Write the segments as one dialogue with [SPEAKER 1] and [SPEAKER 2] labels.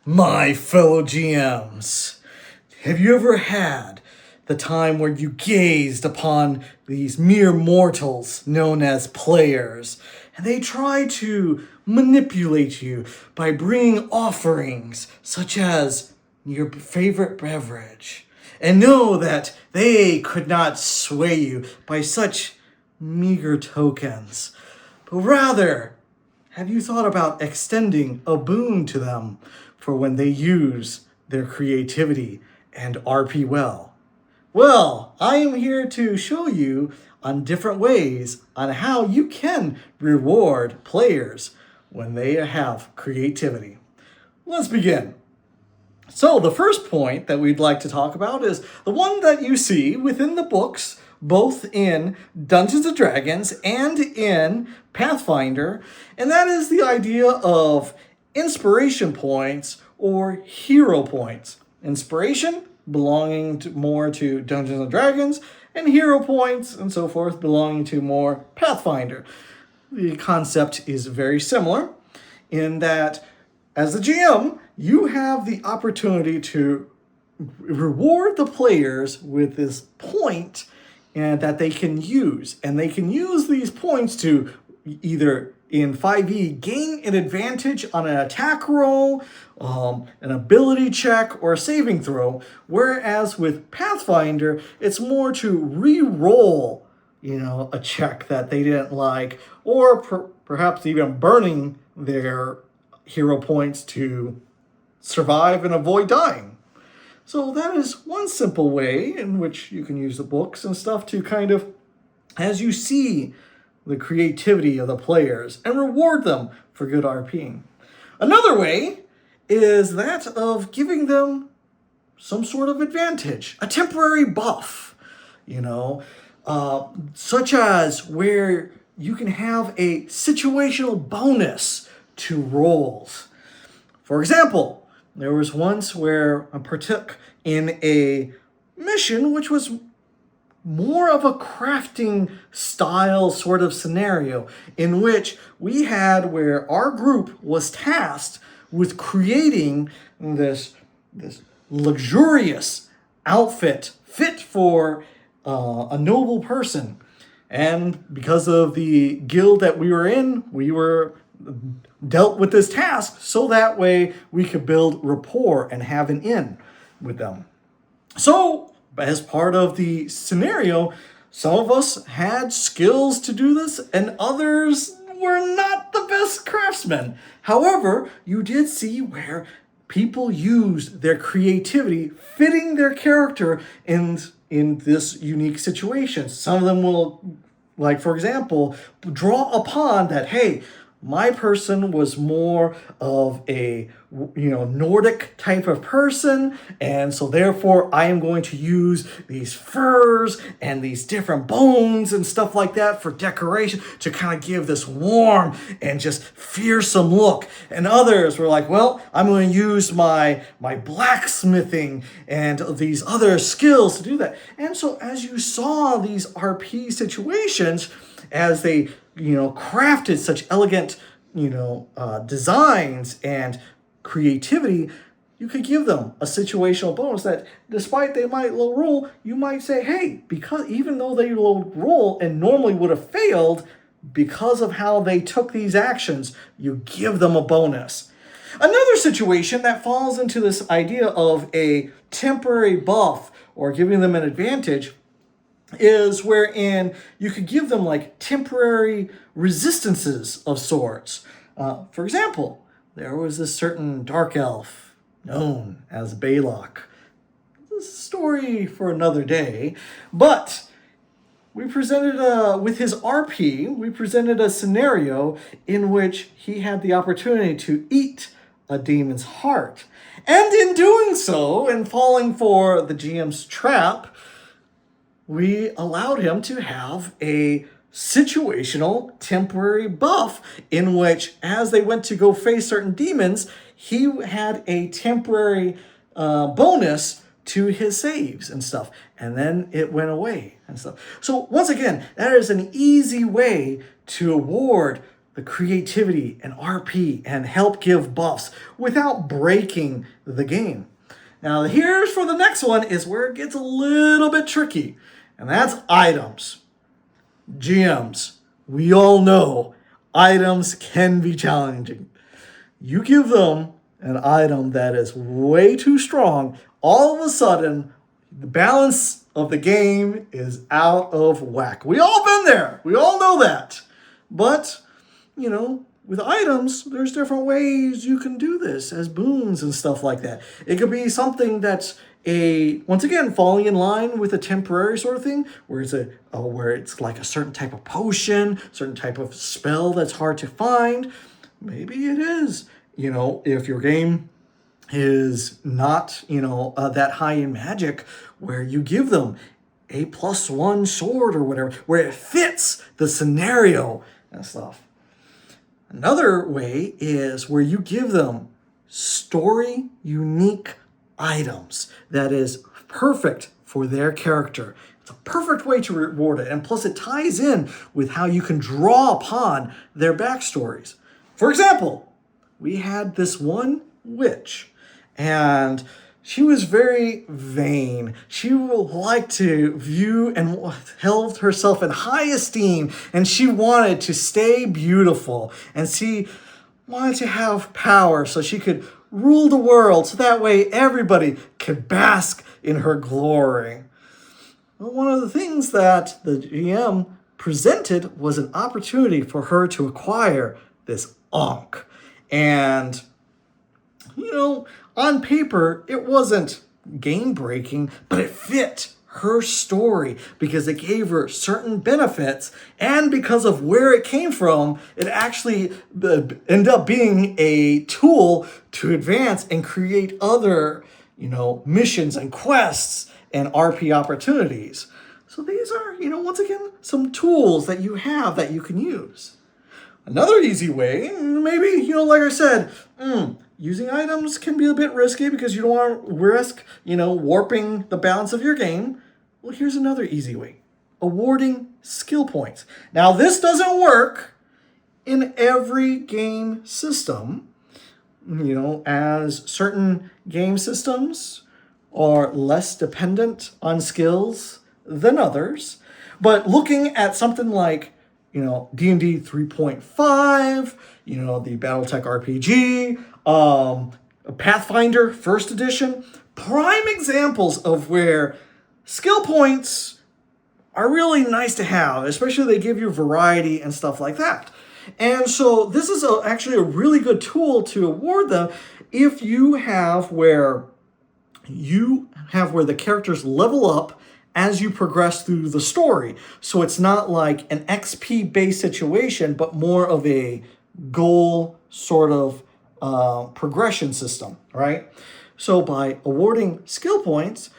[SPEAKER 1] My fellow GMs, have you ever had the time where you gazed upon these mere mortals known as players, and they try to manipulate you by bringing offerings such as your favorite beverage, and know that they could not sway you by such meager tokens, but rather have you thought about extending a boon to them for when they use their creativity and RP well? Well, I am here to show you on different ways on how you can reward players when they have creativity. Let's begin. So the first point that we'd like to talk about is the one that you see within the books, both in Dungeons & Dragons and in Pathfinder, and that is the idea of inspiration points or hero points. Inspiration belonging more to Dungeons & Dragons, and hero points and so forth belonging to more Pathfinder. The concept is very similar in that as the GM, you have the opportunity to reward the players with this point and that they can use. And they can use these points to either in 5e gain an advantage on an attack roll, an ability check, or a saving throw. Whereas with Pathfinder, it's more to re-roll, a check that they didn't like, or perhaps even burning their hero points to survive and avoid dying. So that is one simple way in which you can use the books and stuff to kind of, as you see the creativity of the players, and reward them for good RPing. Another way is that of giving them some sort of advantage, a temporary buff, such as where you can have a situational bonus to rolls. For example, there was once where I partook in a mission which was more of a crafting style sort of scenario in which we had where our group was tasked with creating this luxurious outfit fit for a noble person. And because of the guild that we were in, we were dealt with this task so that way we could build rapport and have an in with them. So, as part of the scenario, some of us had skills to do this and others were not the best craftsmen. However, you did see where people used their creativity fitting their character in this unique situation. Some of them will, like for example, draw upon that, hey, my person was more of a Nordic type of person, and so therefore I am going to use these furs and these different bones and stuff like that for decoration to kind of give this warm and just fearsome look. And others were like, well, I'm going to use my blacksmithing and these other skills to do that. And so as you saw these RP situations, as they crafted such elegant, designs and creativity, you could give them a situational bonus that despite they might low roll, you might say, hey, because even though they low roll and normally would have failed, because of how they took these actions, you give them a bonus. Another situation that falls into this idea of a temporary buff or giving them an advantage is wherein you could give them like temporary resistances of sorts. For example, there was this certain dark elf known as Balok. This is a story for another day, but we presented with his RP, we presented a scenario in which he had the opportunity to eat a demon's heart. And in doing so, and falling for the GM's trap, we allowed him to have a situational temporary buff in which, as they went to go face certain demons, he had a temporary bonus to his saves and stuff. And then it went away and stuff. So once again, that is an easy way to award the creativity and RP and help give buffs without breaking the game. Now, here's for the next one is where it gets a little bit tricky, and that's items. GMs, we all know items can be challenging. You give them an item that is way too strong, all of a sudden, the balance of the game is out of whack. We all been there. We all know that. But, with items, there's different ways you can do this as boons and stuff like that. It could be something that's once again, falling in line with a temporary sort of thing, where it's like a certain type of potion, certain type of spell that's hard to find. Maybe it is, if your game is not, that high in magic, where you give them a +1 sword or whatever, where it fits the scenario and stuff. Another way is where you give them story unique items that is perfect for their character. It's a perfect way to reward it. And plus it ties in with how you can draw upon their backstories. For example, we had this one witch, and she was very vain. She liked to view and held herself in high esteem, and she wanted to stay beautiful, and she wanted to have power so she could rule the world, so that way everybody could bask in her glory. Well, one of the things that the GM presented was an opportunity for her to acquire this Ankh. And, on paper, it wasn't game-breaking, but it fit her story because it gave her certain benefits, and because of where it came from, it actually ended up being a tool to advance and create other, missions and quests and RP opportunities. So these are, once again, some tools that you have that you can use. Another easy way, maybe, like I said, using items can be a bit risky because you don't want to risk, warping the balance of your game. Well, here's another easy way. Awarding skill points. Now, this doesn't work in every game system, as certain game systems are less dependent on skills than others. But looking at something like, D&D 3.5, the Battletech RPG, Pathfinder 1st edition, prime examples of where skill points are really nice to have, especially they give you variety and stuff like that. And so this is actually a really good tool to award them if you have where the characters level up as you progress through the story. So it's not like an XP-based situation, but more of a goal sort of progression system, right? So by awarding skill points,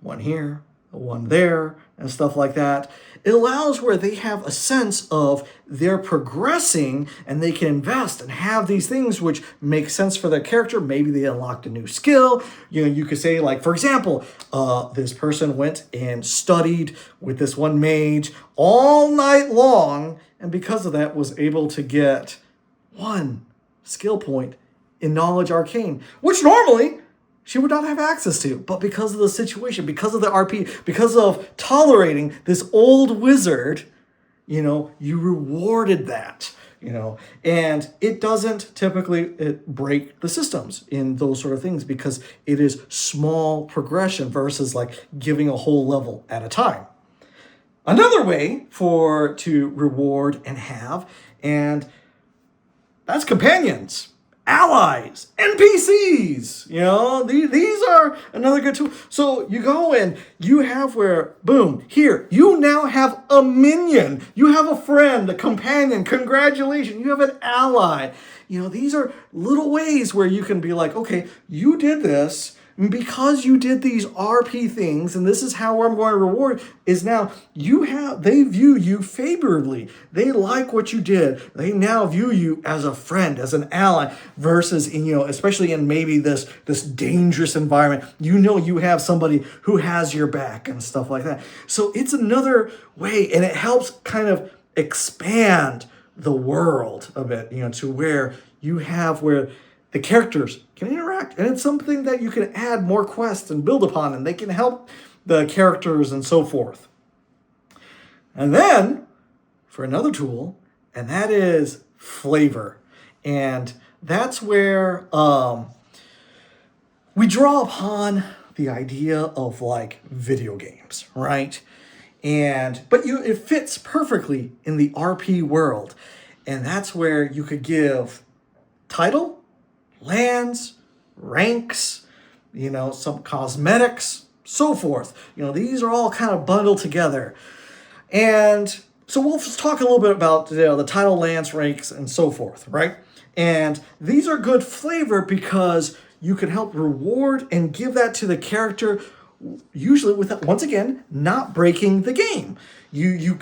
[SPEAKER 1] one here, one there, and stuff like that, it allows where they have a sense of they're progressing and they can invest and have these things which make sense for their character. Maybe they unlocked a new skill. You could say, like, for example, this person went and studied with this one mage all night long, and because of that was able to get 1 skill point in Knowledge Arcane, which normally she would not have access to. But because of the situation, because of the RP, because of tolerating this old wizard, you rewarded that, and it doesn't typically break the systems in those sort of things because it is small progression versus like giving a whole level at a time. Another way to reward and have, and that's companions, allies, NPCs, these are another good tool. So you go and you have where, boom, here, you now have a minion, you have a friend, a companion, congratulations, you have an ally. These are little ways where you can be like, okay, you did this, because you did these RP things, and this is how I'm going to reward, is now they view you favorably. They like what you did. They now view you as a friend, as an ally, versus, especially in maybe this dangerous environment, you have somebody who has your back and stuff like that. So it's another way, and it helps kind of expand the world a bit, to where you have where the characters can interact. And it's something that you can add more quests and build upon, and they can help the characters and so forth. And then for another tool, and that is flavor. And that's where we draw upon the idea of like video games, right? But it fits perfectly in the RP world. And that's where you could give title, lands, ranks, some cosmetics, so forth. These are all kind of bundled together. And so we'll just talk a little bit about the title, lands, ranks, and so forth, right? And these are good flavor because you can help reward and give that to the character, usually without, once again, not breaking the game. You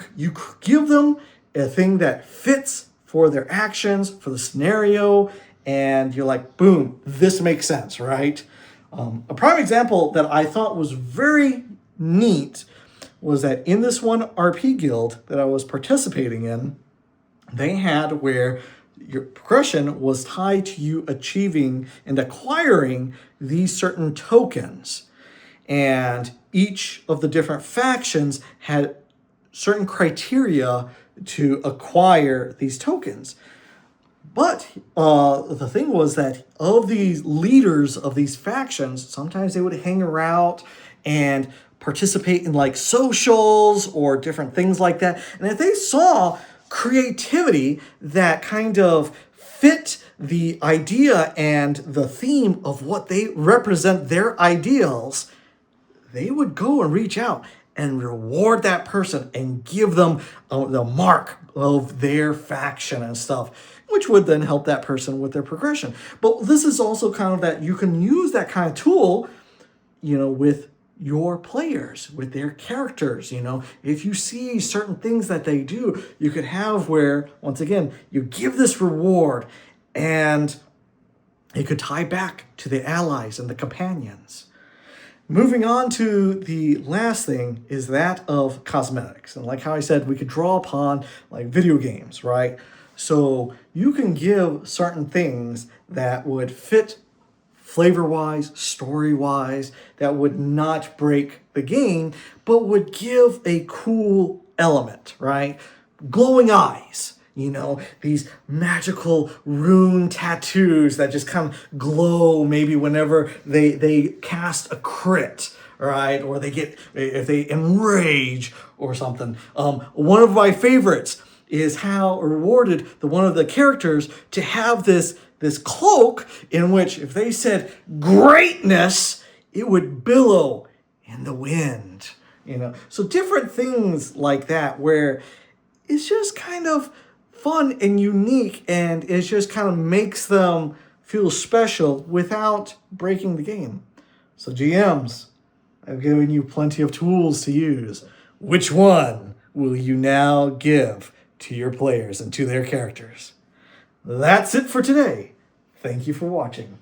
[SPEAKER 1] give them a thing that fits for their actions, for the scenario, and you're like, boom, this makes sense, right? A prime example that I thought was very neat was that in this one RP guild that I was participating in, they had where your progression was tied to you achieving and acquiring these certain tokens. And each of the different factions had certain criteria to acquire these tokens. But the thing was that of these leaders of these factions, sometimes they would hang around and participate in like socials or different things like that. And if they saw creativity that kind of fit the idea and the theme of what they represent their ideals, they would go and reach out and reward that person and give them the mark of their faction and stuff, which would then help that person with their progression. But this is also kind of that you can use that kind of tool, with your players, with their characters. If you see certain things that they do, you could have where, once again, you give this reward and it could tie back to the allies and the companions. Moving on to the last thing is that of cosmetics. And like how I said, we could draw upon like video games, right? So you can give certain things that would fit flavor-wise, story-wise, that would not break the game, but would give a cool element, right? Glowing eyes, these magical rune tattoos that just kind of glow maybe whenever they cast a crit, right? Or if they enrage or something. One of my favorites is how rewarded one of the characters to have this cloak in which if they said greatness, it would billow in the wind, So different things like that where it's just kind of fun and unique, and it just kind of makes them feel special without breaking the game. So GMs, I've given you plenty of tools to use. Which one will you now give to your players and to their characters? That's it for today. Thank you for watching.